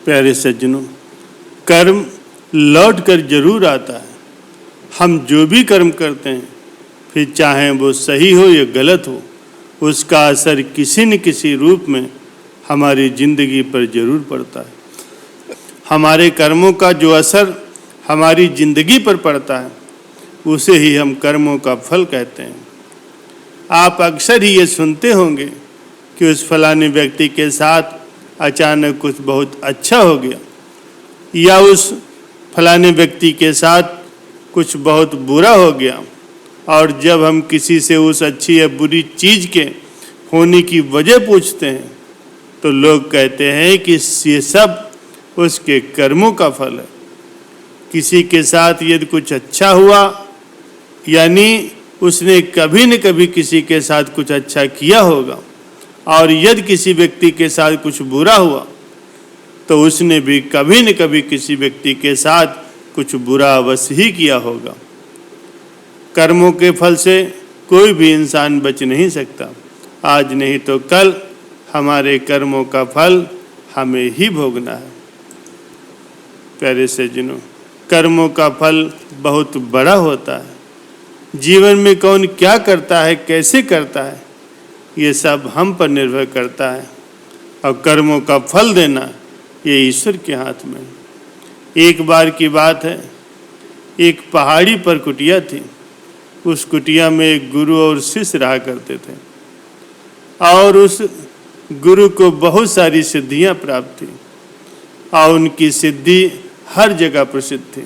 प्यारे सज्जनों, कर्म लौट कर जरूर आता है। हम जो भी कर्म करते हैं, फिर चाहे वो सही हो या गलत हो, उसका असर किसी न किसी रूप में हमारी जिंदगी पर जरूर पड़ता है। हमारे कर्मों का जो असर हमारी जिंदगी पर पड़ता है, उसे ही हम कर्मों का फल कहते हैं। आप अक्सर ही ये सुनते होंगे कि उस फलाने व्यक्ति के साथ अचानक कुछ बहुत अच्छा हो गया, या उस फलाने व्यक्ति के साथ कुछ बहुत बुरा हो गया। और जब हम किसी से उस अच्छी या बुरी चीज़ के होने की वजह पूछते हैं, तो लोग कहते हैं कि ये सब उसके कर्मों का फल है। किसी के साथ यदि कुछ अच्छा हुआ, यानी उसने कभी न कभी किसी के साथ कुछ अच्छा किया होगा, और यदि किसी व्यक्ति के साथ कुछ बुरा हुआ, तो उसने भी कभी न कभी किसी व्यक्ति के साथ कुछ बुरा अवश्य ही किया होगा। कर्मों के फल से कोई भी इंसान बच नहीं सकता। आज नहीं तो कल हमारे कर्मों का फल हमें ही भोगना है। प्यारे सज्जनों, कर्मों का फल बहुत बड़ा होता है। जीवन में कौन क्या करता है, कैसे करता है, ये सब हम पर निर्भर करता है। और कर्मों का फल देना ये ईश्वर के हाथ में। एक बार की बात है, एक पहाड़ी पर कुटिया थी। उस कुटिया में एक गुरु और शिष्य रहा करते थे, और उस गुरु को बहुत सारी सिद्धियां प्राप्त थी, और उनकी सिद्धि हर जगह प्रसिद्ध थी।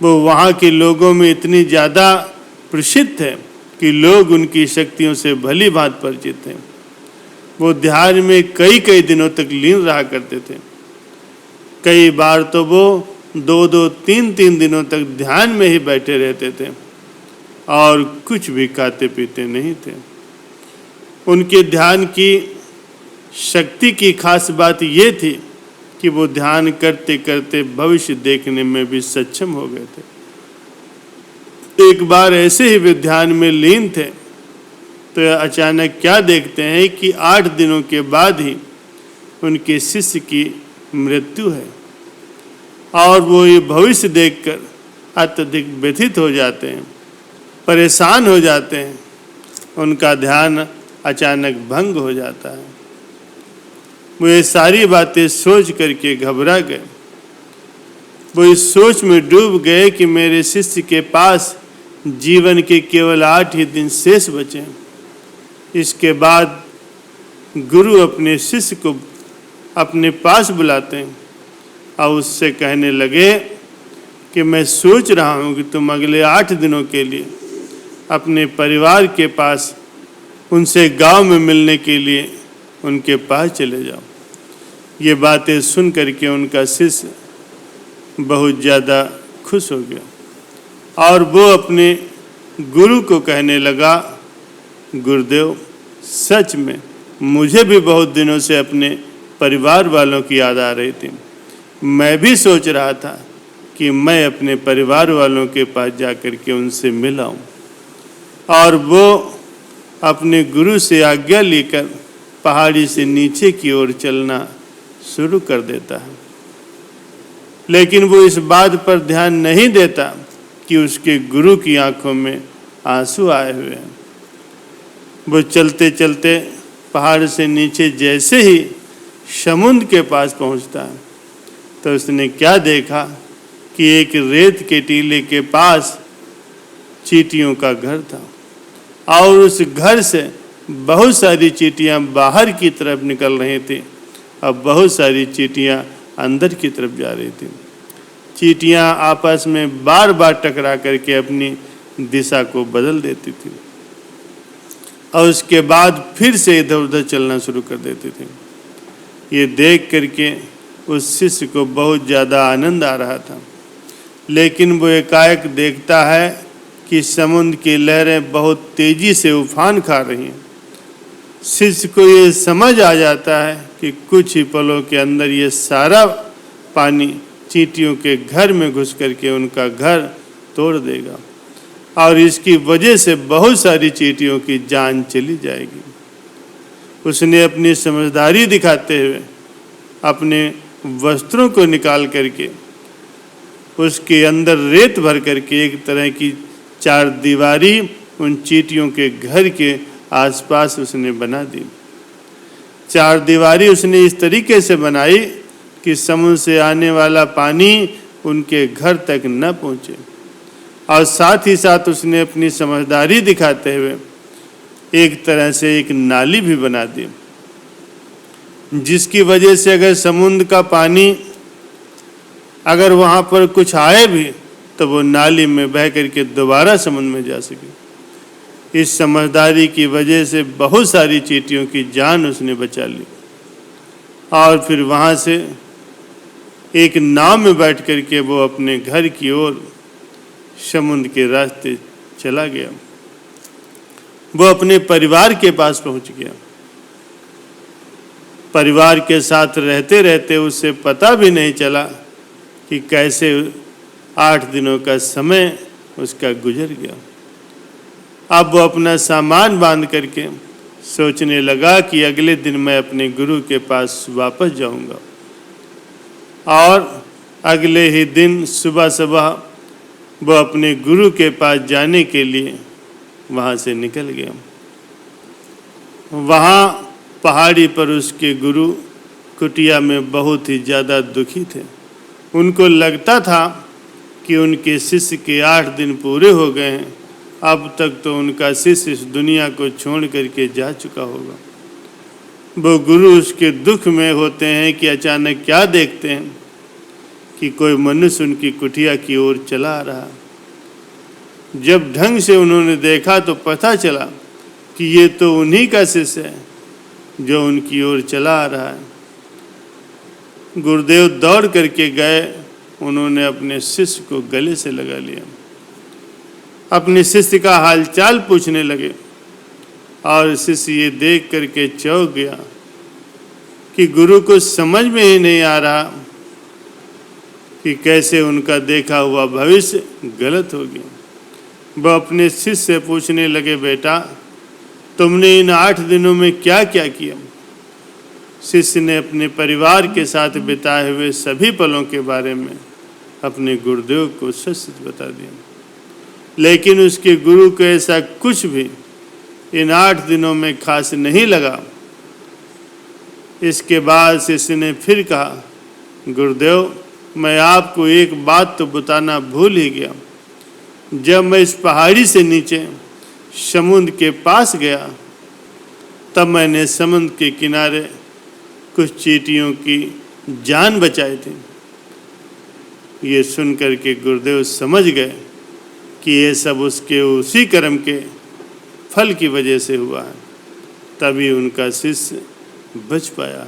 वो वहाँ के लोगों में इतनी ज़्यादा प्रसिद्ध थे कि लोग उनकी शक्तियों से भली भांति परिचित थे। वो ध्यान में कई कई दिनों तक लीन रहा करते थे। कई बार तो वो 2-2, 3-3 दिनों तक ध्यान में ही बैठे रहते थे, और कुछ भी खाते पीते नहीं थे। उनके ध्यान की शक्ति की खास बात ये थी कि वो ध्यान करते करते भविष्य देखने में भी सक्षम हो गए थे। एक बार ऐसे ही वे ध्यान में लीन थे, तो अचानक क्या देखते हैं कि 8 दिनों के बाद ही उनके शिष्य की मृत्यु है। और वो ये भविष्य देखकर अत्यधिक व्यथित हो जाते हैं, परेशान हो जाते हैं। उनका ध्यान अचानक भंग हो जाता है। वो ये सारी बातें सोच करके घबरा गए। वो इस सोच में डूब गए कि मेरे शिष्य के पास जीवन के केवल 8 ही दिन शेष बचे हैं। इसके बाद गुरु अपने शिष्य को अपने पास बुलाते हैं और उससे कहने लगे कि मैं सोच रहा हूँ कि तुम अगले 8 दिनों के लिए अपने परिवार के पास उनसे गांव में मिलने के लिए उनके पास चले जाओ। ये बातें सुन करके उनका शिष्य बहुत ज़्यादा खुश हो गया, और वो अपने गुरु को कहने लगा, गुरुदेव, सच में मुझे भी बहुत दिनों से अपने परिवार वालों की याद आ रही थी। मैं भी सोच रहा था कि मैं अपने परिवार वालों के पास जाकर के उनसे मिलाऊं। और वो अपने गुरु से आज्ञा लेकर पहाड़ी से नीचे की ओर चलना शुरू कर देता है। लेकिन वो इस बात पर ध्यान नहीं देता कि उसके गुरु की आंखों में आंसू आए हुए हैं। वो चलते चलते पहाड़ से नीचे जैसे ही समुद्र के पास पहुंचता है, तो उसने क्या देखा कि एक रेत के टीले के पास चींटियों का घर था, और उस घर से बहुत सारी चींटियां बाहर की तरफ निकल रही थी, और बहुत सारी चींटियां अंदर की तरफ जा रही थी। चींटियां आपस में बार बार टकरा करके अपनी दिशा को बदल देती थी, और उसके बाद फिर से इधर उधर चलना शुरू कर देती थी। ये देख करके उस शिष्य को बहुत ज़्यादा आनंद आ रहा था। लेकिन वो एकाएक देखता है कि समुद्र की लहरें बहुत तेजी से उफान खा रही हैं। शिष्य को ये समझ आ जाता है कि कुछ ही पलों के अंदर ये सारा पानी चींटियों के घर में घुस करके उनका घर तोड़ देगा, और इसकी वजह से बहुत सारी चींटियों की जान चली जाएगी। उसने अपनी समझदारी दिखाते हुए अपने वस्त्रों को निकाल करके उसके अंदर रेत भर करके एक तरह की चार दीवारी उन चींटियों के घर के आसपास उसने बना दी। चार दीवारी उसने इस तरीके से बनाई कि समुद्र से आने वाला पानी उनके घर तक न पहुंचे, और साथ ही साथ उसने अपनी समझदारी दिखाते हुए एक तरह से एक नाली भी बना दी, जिसकी वजह से अगर समुद्र का पानी अगर वहाँ पर कुछ आए भी तो वो नाली में बह करके दोबारा समुद्र में जा सके। इस समझदारी की वजह से बहुत सारी चींटियों की जान उसने बचा ली, और फिर वहाँ से एक नाव में बैठ करके वो अपने घर की ओर समुद्र के रास्ते चला गया। वो अपने परिवार के पास पहुँच गया। परिवार के साथ रहते रहते उससे पता भी नहीं चला कि कैसे 8 दिनों का समय उसका गुजर गया। अब वो अपना सामान बांध करके सोचने लगा कि अगले दिन मैं अपने गुरु के पास वापस जाऊंगा, और अगले ही दिन सुबह सुबह वो अपने गुरु के पास जाने के लिए वहाँ से निकल गया। वहाँ पहाड़ी पर उसके गुरु कुटिया में बहुत ही ज़्यादा दुखी थे। उनको लगता था कि उनके शिष्य के 8 दिन पूरे हो गए हैं, अब तक तो उनका शिष्य इस दुनिया को छोड़ करके जा चुका होगा। वो गुरु उसके दुख में होते हैं कि अचानक क्या देखते हैं कि कोई मनुष्य उनकी कुटिया की ओर चला आ रहा। जब ढंग से उन्होंने देखा तो पता चला कि ये तो उन्हीं का शिष्य है जो उनकी ओर चला आ रहा है। गुरुदेव दौड़ करके गए, उन्होंने अपने शिष्य को गले से लगा लिया, अपने शिष्य का हालचाल पूछने लगे, और शिष्य ये देख करके चौंक गया कि गुरु को समझ में ही नहीं आ रहा कि कैसे उनका देखा हुआ भविष्य गलत हो गया। वह अपने शिष्य से पूछने लगे, बेटा तुमने इन 8 दिनों में क्या क्या किया? शिष्य ने अपने परिवार के साथ बिताए हुए सभी पलों के बारे में अपने गुरुदेव को सच सच बता दिया, लेकिन उसके गुरु को ऐसा कुछ भी इन 8 दिनों में खास नहीं लगा। इसके बाद शिष्य ने फिर कहा, गुरुदेव मैं आपको एक बात तो बताना भूल ही गया। जब मैं इस पहाड़ी से नीचे समुद्र के पास गया तब मैंने समुद्र के किनारे कुछ चींटियों की जान बचाई थी। ये सुनकर के गुरुदेव समझ गए कि ये सब उसके उसी कर्म के फल की वजह से हुआ है, तभी उनका शिष्य बच पाया।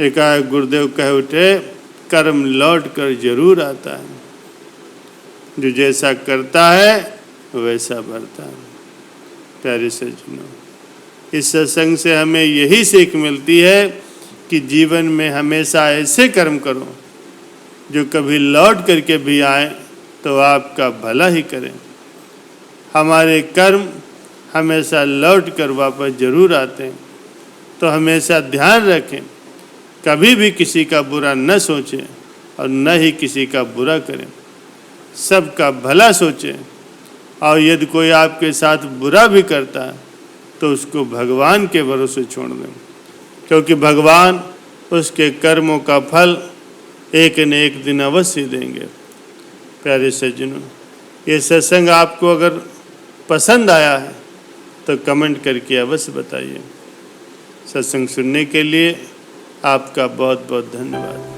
एकाएक गुरुदेव कह उठे, कर्म लौट कर जरूर आता है, जो जैसा करता है वैसा भरता है। प्यारे सज्जनों, इस सत्संग से हमें यही सीख मिलती है कि जीवन में हमेशा ऐसे कर्म करो जो कभी लौट करके भी आए तो आपका भला ही करें। हमारे कर्म हमेशा लौट कर वापस जरूर आते हैं, तो हमेशा ध्यान रखें, कभी भी किसी का बुरा न सोचें और न ही किसी का बुरा करें, सबका भला सोचें। और यदि कोई आपके साथ बुरा भी करता है तो उसको भगवान के भरोसे छोड़ दें, क्योंकि भगवान उसके कर्मों का फल एक न एक दिन अवश्य देंगे। प्यारे सज्जनों, ये सत्संग आपको अगर पसंद आया है तो कमेंट करके अवश्य बताइए। सत्संग सुनने के लिए आपका बहुत बहुत धन्यवाद।